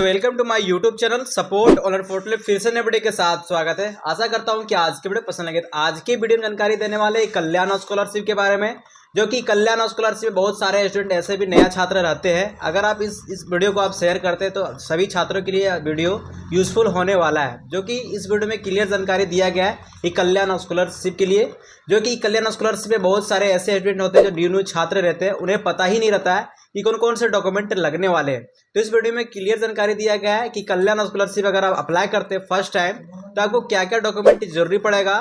Welcome to my YouTube channel support honour portal. फिर से नए वीडियो के साथ स्वागत है। आशा करता हूं कि आज की वीडियो पसंद लगे। तो आज की वीडियो में जानकारी देने वाले कल्याण स्कॉलरशिप के बारे में, जो कि कल्याण स्कॉलरशिप में बहुत सारे स्टूडेंट ऐसे भी नया छात्र रहते हैं। अगर आप इस वीडियो को आप शेयर करते हैं तो सभी छात्रों के लिए वीडियो यूजफुल होने वाला है। जो कि इस वीडियो में क्लियर जानकारी दिया गया है कि कल्याण स्कॉलरशिप के लिए, जो कि कल्याण स्कॉलरशिप में बहुत सारे ऐसे स्टूडेंट होते हैं जो न्यू छात्र रहते हैं, उन्हें पता ही नहीं रहता है कि कौन कौन से डॉक्यूमेंट लगने वाले हैं। तो इस वीडियो में क्लियर जानकारी दिया गया है कि कल्याण स्कॉलरशिप अगर आप अप्लाई करते हैं फर्स्ट टाइम तो आपको क्या क्या डॉक्यूमेंट जरूरी पड़ेगा,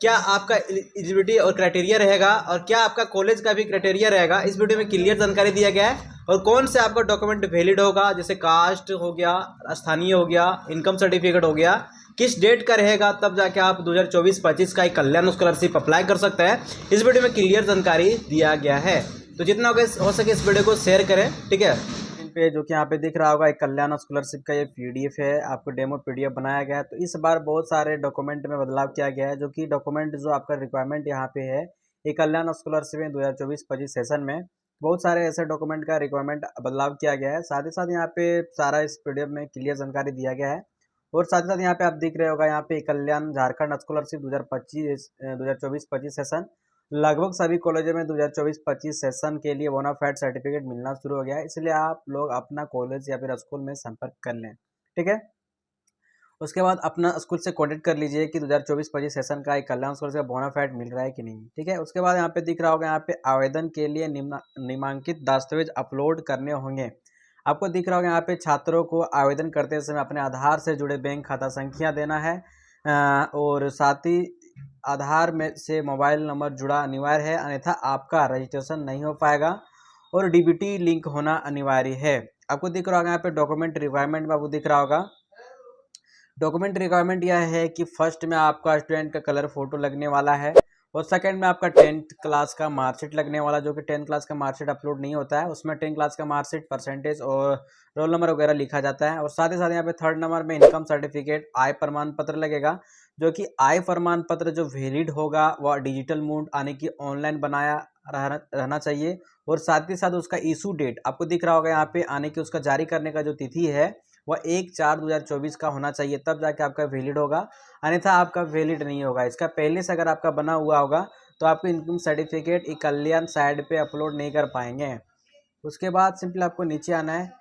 क्या आपका एलिजिबिलिटी और क्राइटेरिया रहेगा, और क्या आपका कॉलेज का भी क्राइटेरिया रहेगा। इस वीडियो में क्लियर जानकारी दिया गया है। और कौन से आपका डॉक्यूमेंट वैलिड होगा, जैसे कास्ट हो गया, स्थानीय हो गया, इनकम सर्टिफिकेट हो गया, किस डेट का रहेगा, तब जाके आप 2024-25 का एक कल्याण स्कॉलरशिप अप्लाई कर सकते हैं। इस वीडियो में क्लियर जानकारी दिया गया है। तो जितना हो सके इस वीडियो को शेयर करें, ठीक है। पे जो कि यहाँ पे दिख रहा होगा एक कल्याण स्कॉलरशिप का ये पीडीएफ है, आपको डेमो पीडीएफ बनाया गया है। तो इस बार बहुत सारे डॉक्यूमेंट में बदलाव किया गया है, जो कि डॉक्यूमेंट जो आपका रिक्वायरमेंट यहाँ पे है ये कल्याण स्कॉलरशिप में 2024-25 सेशन में बहुत सारे ऐसे डॉक्यूमेंट का रिक्वायरमेंट बदलाव किया गया है। साथ ही साथ यहाँ पे सारा इस पीडीएफ में क्लियर जानकारी दिया गया है। और साथ ही साथ यहाँ पे आप दिख रहे होगा, यहाँ पे कल्याण झारखंड स्कॉलरशिप 2024-25 सेशन लगभग सभी कॉलेजों में 2024-25 सेशन के लिए बोनाफाइड सर्टिफिकेट मिलना शुरू हो गया है। इसलिए आप लोग अपना कॉलेज या फिर स्कूल में संपर्क कर लें, ठीक है। उसके बाद अपना स्कूल से कॉन्टेक्ट कर लीजिए कि 2024-25 सेशन का एक कल्याण स्कॉलरशिप का बोनाफाइड मिल रहा है कि नहीं, ठीक है। उसके बाद यहाँ पे दिख रहा होगा, यहाँ पे आवेदन के लिए निम्नांकित दस्तावेज अपलोड करने होंगे। आपको दिख रहा होगा यहाँ पे छात्रों को आवेदन करते समय अपने आधार से जुड़े बैंक खाता संख्या देना है, और साथ ही आधार में से मोबाइल नंबर जुड़ा अनिवार्य है, अन्यथा आपका रजिस्ट्रेशन नहीं हो पाएगा। और डीबीटी लिंक होना अनिवार्य है। आपको दिख रहा होगा यहाँ पे डॉक्यूमेंट रिक्वायरमेंट में आपको दिख रहा होगा, डॉक्यूमेंट रिक्वायरमेंट यह है कि फर्स्ट में आपका स्टूडेंट का कलर फोटो लगने वाला है, और सेकंड में आपका 10th क्लास का मार्कशीट लगने वाला, जो कि 10th क्लास का मार्कशीट अपलोड नहीं होता है। उसमें 10th क्लास का मार्कशीट परसेंटेज और रोल नंबर वगैरह लिखा जाता है। और साथ ही साथ यहाँ पे थर्ड नंबर में इनकम सर्टिफिकेट, आय प्रमाण पत्र लगेगा, जो कि आय प्रमाण पत्र जो वैलिड होगा वह डिजिटल मोड आने की ऑनलाइन बनाया रहना चाहिए। और साथ ही साथ उसका इशू डेट आपको दिख रहा होगा यहाँ पे आने की, उसका जारी करने का जो तिथि है वह 1/4/2024 का होना चाहिए, तब जाके आपका वैलिड होगा, अन्यथा आपका वैलिड नहीं होगा। इसका पहले से अगर आपका बना हुआ होगा तो आपको इनकम सर्टिफिकेट एक कल्याण साइड पे अपलोड नहीं कर पाएंगे। उसके बाद सिंपली आपको नीचे आना है।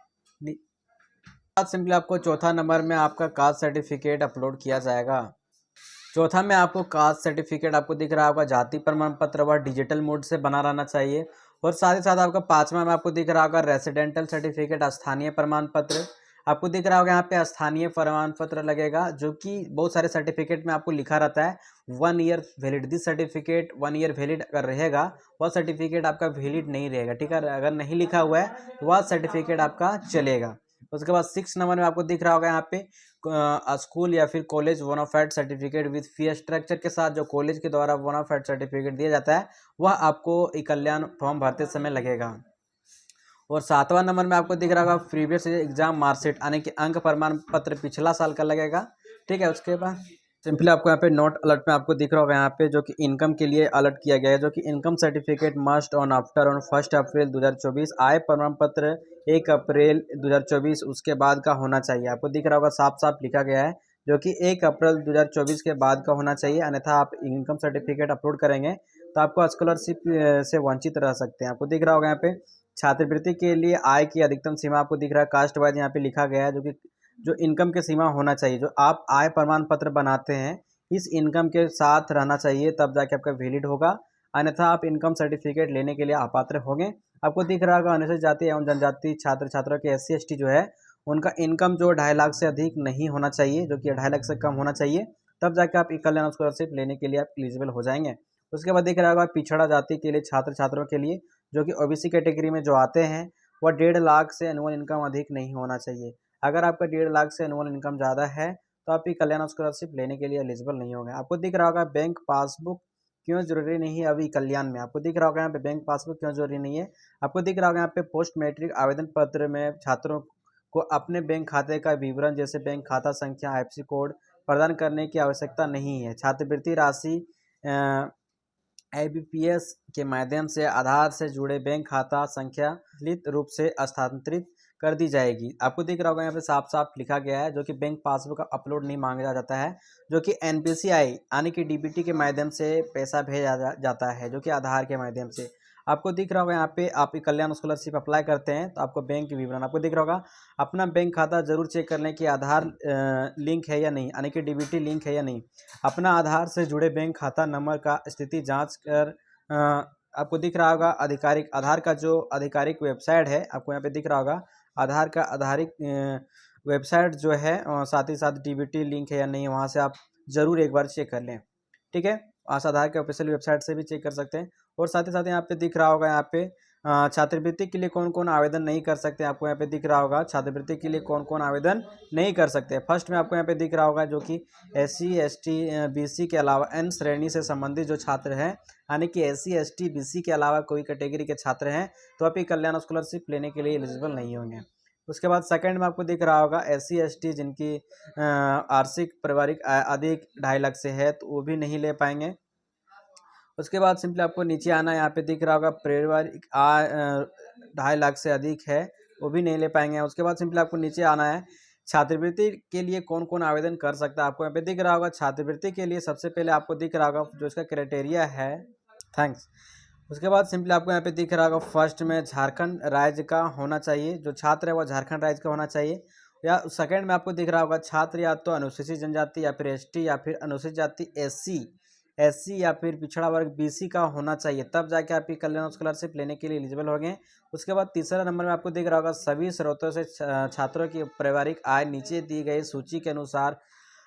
सिंपली आपको चौथा नंबर में आपका कास्ट सर्टिफिकेट अपलोड किया जाएगा। चौथा में आपको कास्ट सर्टिफिकेट आपको दिख रहा होगा, जाति प्रमाण पत्र वह डिजिटल मोड से बना रहना चाहिए। और साथ ही साथ आपका पांचवा में आपको दिख रहा होगा रेसिडेंटल सर्टिफिकेट, स्थानीय प्रमाण पत्र। आपको दिख रहा होगा यहाँ पे स्थानीय प्रमाण पत्र लगेगा, जो कि बहुत सारे सर्टिफिकेट में आपको लिखा रहता है 1 year valid. This certificate 1 year valid अगर रहेगा वह सर्टिफिकेट आपका वैलिड नहीं रहेगा, ठीक है। अगर नहीं लिखा हुआ है तो वह सर्टिफिकेट आपका चलेगा। उसके बाद 6 नंबर में आपको दिख रहा होगा यहाँ पे स्कूल या फिर college bonafide certificate with fee structure के साथ, जो कॉलेज के द्वारा बोनाफाइड सर्टिफिकेट दिया जाता है वह आपको कल्याण फॉर्म भरते समय लगेगा। और 7वां नंबर में आपको दिख रहा होगा प्रीवियस एग्जाम मार्कशीट आने के अंक प्रमाण पत्र पिछला साल का लगेगा, ठीक है। उसके बाद सिंपली आपको यहाँ पे नोट अलर्ट में आपको दिख रहा होगा यहाँ पे, जो कि इनकम के लिए अलर्ट किया गया है, जो कि income certificate must on after on 1 अप्रैल 2024, आय प्रमाण पत्र 1 अप्रैल 2024 उसके बाद का होना चाहिए। आपको दिख रहा होगा साफ साफ लिखा गया है, जो कि 1 अप्रैल 2024 के बाद का होना चाहिए, अन्यथा आप इनकम सर्टिफिकेट अपलोड करेंगे तो आपको स्कॉलरशिप से वंचित रह सकते हैं। आपको दिख रहा होगा यहाँ पे छात्रवृत्ति के लिए आय की अधिकतम सीमा आपको दिख रहा है, कास्ट वाइज यहाँ पे लिखा गया है, जो कि जो इनकम की सीमा होना चाहिए, जो आप आय प्रमाण पत्र बनाते हैं इस इनकम के साथ रहना चाहिए, तब जाके आपका वैलिड होगा, अन्यथा आप इनकम सर्टिफिकेट लेने के लिए अपात्र होंगे। आपको दिख रहा होगा अनुसूचित जाति एवं जनजाति छात्र छात्रों के SC/ST जो है उनका इनकम जो 2.5 लाख से अधिक नहीं होना चाहिए, जो कि 2.5 लाख से कम होना चाहिए, तब जाके आप कल्याण स्कॉलरशिप लेने के लिए आप एलिजिबल हो जाएंगे। उसके बाद दिख रहा होगा पिछड़ा जाति के लिए छात्र छात्रों के लिए, जो कि OBC कैटेगरी में जो आते हैं वह 1.5 लाख से एनुअल इनकम अधिक नहीं होना चाहिए। अगर आपका 1.5 लाख से एनुअल इनकम ज़्यादा है तो आप कल्याण स्कॉलरशिप लेने के लिए एलिजिबल नहीं होंगे। आपको दिख रहा होगा बैंक पासबुक क्यों जरूरी नहीं है अभी कल्याण में। आपको दिख रहा होगा यहाँ पे बैंक पासबुक क्यों जरूरी नहीं है। आपको दिख रहा होगा यहाँ पे पोस्ट मैट्रिक आवेदन पत्र में छात्रों को अपने बैंक खाते का विवरण जैसे बैंक खाता संख्या, IFSC कोड प्रदान करने की आवश्यकता नहीं है। छात्रवृत्ति राशि IBPS के माध्यम से आधार से जुड़े बैंक खाता संख्या लित रूप से स्थानांतरित कर दी जाएगी। आपको दिख रहा होगा यहाँ पे साफ साफ लिखा गया है, जो कि बैंक पासबुक का अपलोड नहीं मांगा जाता है, जो कि एनपीसीआई यानी कि डीबीटी के माध्यम से पैसा भेजा जाता है, जो कि आधार के माध्यम से। आपको दिख रहा होगा यहाँ पे आप कल्याण स्कॉलरशिप अप्लाई करते हैं तो आपको बैंक के विवरण आपको दिख रहा होगा। अपना बैंक खाता जरूर चेक कर लें कि आधार लिंक है या नहीं, यानी कि डीबीटी लिंक है या नहीं। अपना आधार से जुड़े बैंक खाता नंबर का स्थिति जांच कर आपको दिख रहा होगा आधिकारिक आधार का जो आधिकारिक वेबसाइट है, आपको यहाँ पे दिख रहा होगा आधार का आधारिक वेबसाइट जो है, साथ ही साथ डीबीटी लिंक है या नहीं, वहाँ से आप ज़रूर एक बार चेक कर लें। ठीक है, आधार के ऑफिशियल वेबसाइट से भी चेक कर सकते हैं। और साथ ही साथ यहाँ पे दिख रहा होगा यहाँ पे छात्रवृत्ति के लिए कौन कौन आवेदन नहीं कर सकते, आपको यहाँ पे दिख रहा होगा छात्रवृत्ति के लिए कौन कौन आवेदन नहीं कर सकते। फर्स्ट में आपको यहाँ पे दिख रहा होगा जो कि SC ST BC के अलावा N श्रेणी से संबंधित जो छात्र हैं, यानी कि SC ST BC के अलावा कोई कैटेगरी के छात्र हैं तो आप ये कल्याण स्कॉलरशिप लेने के लिए एलिजिबल नहीं होंगे। उसके बाद सेकंड में आपको दिख रहा होगा SC ST जिनकी वार्षिक पारिवारिक आय अधिक 2.5 लाख से है तो वो भी नहीं ले पाएंगे। उसके बाद सिंपली आपको नीचे आना है, यहाँ पे दिख रहा होगा पारिवारिक आय 2.5 लाख से अधिक है वो भी नहीं ले पाएंगे। उसके बाद सिंपली आपको नीचे आना है, छात्रवृत्ति के लिए कौन कौन आवेदन कर सकता है, आपको यहाँ पे दिख रहा होगा। छात्रवृत्ति के लिए सबसे पहले आपको दिख रहा होगा जो इसका क्राइटेरिया है, थैंक्स। उसके बाद सिंपली आपको यहाँ पे दिख रहा होगा फर्स्ट में झारखंड राज्य का होना चाहिए, जो छात्र है वो झारखंड राज्य का होना चाहिए। या सेकंड में आपको दिख रहा होगा छात्र या तो अनुसूचित जनजाति या फिर ST या फिर अनुसूचित जाति SC या फिर पिछड़ा वर्ग BC का होना चाहिए, तब जाके आप कल्याण स्कॉलरशिप लेने के लिए एलिजिबल हो गए। उसके बाद तीसरा नंबर में आपको दिख रहा होगा सभी स्रोतों से छात्रों की पारिवारिक आय नीचे दी गई सूची के अनुसार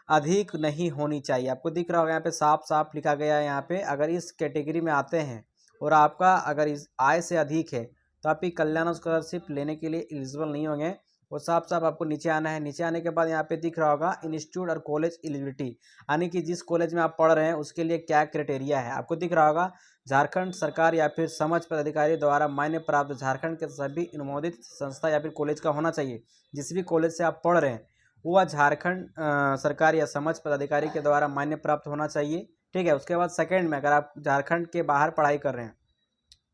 अधिक नहीं होनी चाहिए। आपको दिख रहा होगा यहाँ पे साफ साफ लिखा गया है, यहाँ पे अगर इस कैटेगरी में आते हैं और आपका अगर इस आय से अधिक है तो आप कल्याण स्कॉलरशिप लेने के लिए एलिजिबल नहीं होंगे। वो साफ साफ आपको नीचे आना है। नीचे आने के बाद यहाँ पे दिख रहा होगा इंस्टीट्यूट और कॉलेज एलिजिबिलिटी, यानी कि जिस कॉलेज में आप पढ़ रहे हैं उसके लिए क्या क्राइटेरिया है। आपको दिख रहा होगा झारखंड सरकार या फिर समझ पदाधिकारी द्वारा मान्य प्राप्त झारखंड के सभी अनुमोदित संस्था या फिर कॉलेज का होना चाहिए। जिस भी कॉलेज से आप पढ़ रहे हैं वो झारखंड सरकार या समझ पदाधिकारी के द्वारा मान्य प्राप्त होना चाहिए। ठीक है, उसके बाद सेकंड में अगर आप झारखंड के बाहर पढ़ाई कर रहे हैं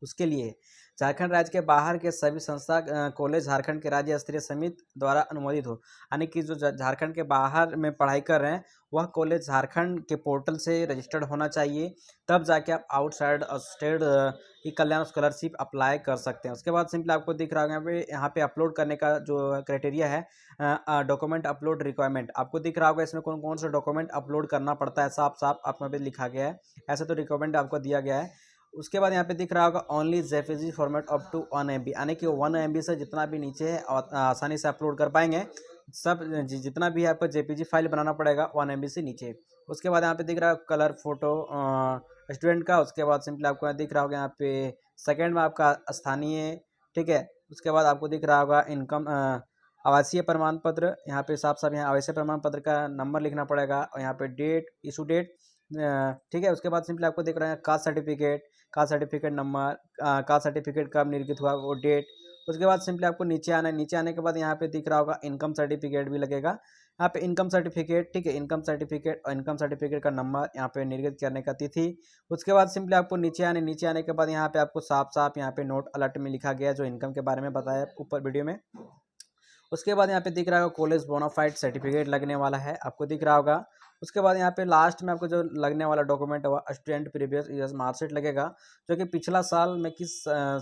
उसके लिए झारखंड राज्य के बाहर के सभी संस्था कॉलेज झारखंड के राज्य स्तरीय समिति द्वारा अनुमोदित हो, यानी कि जो झारखंड के बाहर में पढ़ाई कर रहे हैं वह कॉलेज झारखंड के पोर्टल से रजिस्टर्ड होना चाहिए, तब जाके आप आउटसाइड स्टेट कल्याण स्कॉलरशिप अप्लाई कर सकते हैं। उसके बाद सिंपली आपको दिख रहा है यहाँ पे अपलोड करने का जो क्राइटेरिया है, डॉक्यूमेंट अपलोड रिक्वायरमेंट, आपको दिख रहा होगा इसमें कौन कौन सा डॉक्यूमेंट अपलोड करना पड़ता है, साफ साफ आपको पे लिखा गया है। ऐसा तो रिक्वायरमेंट आपको दिया गया है। उसके बाद यहाँ पे दिख रहा होगा only JPG format up to 1 MB, यानी कि 1 MB से जितना भी नीचे है आसानी से अपलोड कर पाएंगे। सब जितना भी आपको JPG फाइल बनाना पड़ेगा 1 MB से नीचे। उसके बाद यहाँ पे दिख रहा है कलर फोटो स्टूडेंट का। उसके बाद सिंपली आपको यहाँ दिख रहा होगा यहाँ पे सेकंड में आपका स्थानीय, ठीक है। उसके बाद आपको दिख रहा होगा इनकम आवासीय प्रमाण पत्र, यहाँ पे साफ साफ यहाँ आवासीय प्रमाण पत्र का नंबर लिखना पड़ेगा और यहाँ पे डेट, इशू डेट, ठीक है। उसके बाद सिंपली आपको दिख रहा है caste certificate number, caste certificate कब निर्गत हुआ वो डेट। उसके बाद सिंपली आपको नीचे आना है। नीचे आने के बाद यहाँ पे दिख रहा होगा इनकम सर्टिफिकेट भी लगेगा, यहाँ पे इनकम सर्टिफिकेट, ठीक है। इनकम सर्टिफिकेट और इनकम सर्टिफिकेट का नंबर, यहाँ पे निर्गत करने का तिथि। उसके बाद सिंपली आपको नीचे आने के बाद यहाँ पे आपको साफ साफ यहाँ पे नोट अलर्ट में लिखा गया जो इनकम के बारे में बताया ऊपर वीडियो में। उसके बाद यहाँ पे दिख रहा होगा कॉलेज बोनाफाइड सर्टिफिकेट लगने वाला है, आपको दिख रहा होगा। उसके बाद यहाँ पे लास्ट में आपको जो लगने वाला डॉक्यूमेंट हुआ स्टूडेंट प्रीवियस ईयर्स मार्कशीट लगेगा, जो कि पिछला साल में किस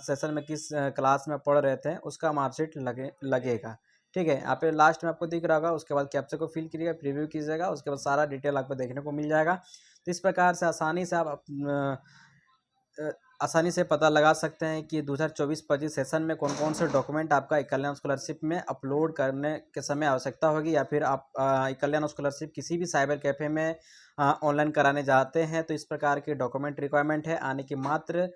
सेशन में किस क्लास में पढ़ रहे थे उसका मार्कशीट लगेगा, ठीक है। यहाँ पे लास्ट में आपको दिख रहा होगा। उसके बाद कैप्चा को फिल करिएगा, प्रीव्यू कीजिएगा, उसके बाद सारा डिटेल आपको देखने को मिल जाएगा। तो इस प्रकार से आसानी से पता लगा सकते हैं कि 2024-25 सेशन में कौन कौन से डॉक्यूमेंट आपका कल्याण स्कॉलरशिप में अपलोड करने के समय आवश्यकता होगी, या फिर आप कल्याण स्कॉलरशिप किसी भी साइबर कैफ़े में ऑनलाइन कराने जाते हैं तो इस प्रकार के डॉक्यूमेंट रिक्वायरमेंट है, आने की मात्र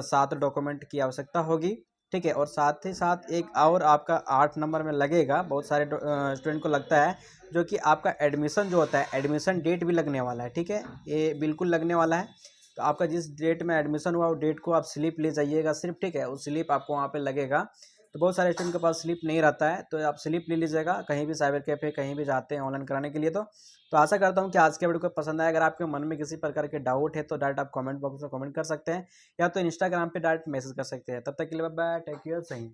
7 डॉक्यूमेंट की आवश्यकता होगी, ठीक है। और साथ ही साथ एक और आपका 8 नंबर में लगेगा, बहुत सारे स्टूडेंट को लगता है, जो कि आपका एडमिशन जो होता है, एडमिशन डेट भी लगने वाला है, ठीक है। ये बिल्कुल लगने वाला है। तो आपका जिस डेट में एडमिशन हुआ वो डेट को आप स्लिप ले जाइएगा सिर्फ, ठीक है। उस स्लिप आपको वहाँ पे लगेगा। तो बहुत सारे स्टूडेंट के पास स्लिप नहीं रहता है, तो आप स्लिप ले लीजिएगा कहीं भी साइबर कैफे कहीं भी जाते हैं ऑनलाइन कराने के लिए। तो आशा करता हूँ कि आज के वीडियो को पसंद आया। अगर आपके मन में किसी प्रकार के डाउट है तो डायरेक्ट आप कमेंट बॉक्स में कमेंट कर सकते हैं, या तो इंस्टाग्राम पे डायरेक्ट मैसेज कर सकते हैं। तब तक के लिए बाय बाय, टेक केयर, सही।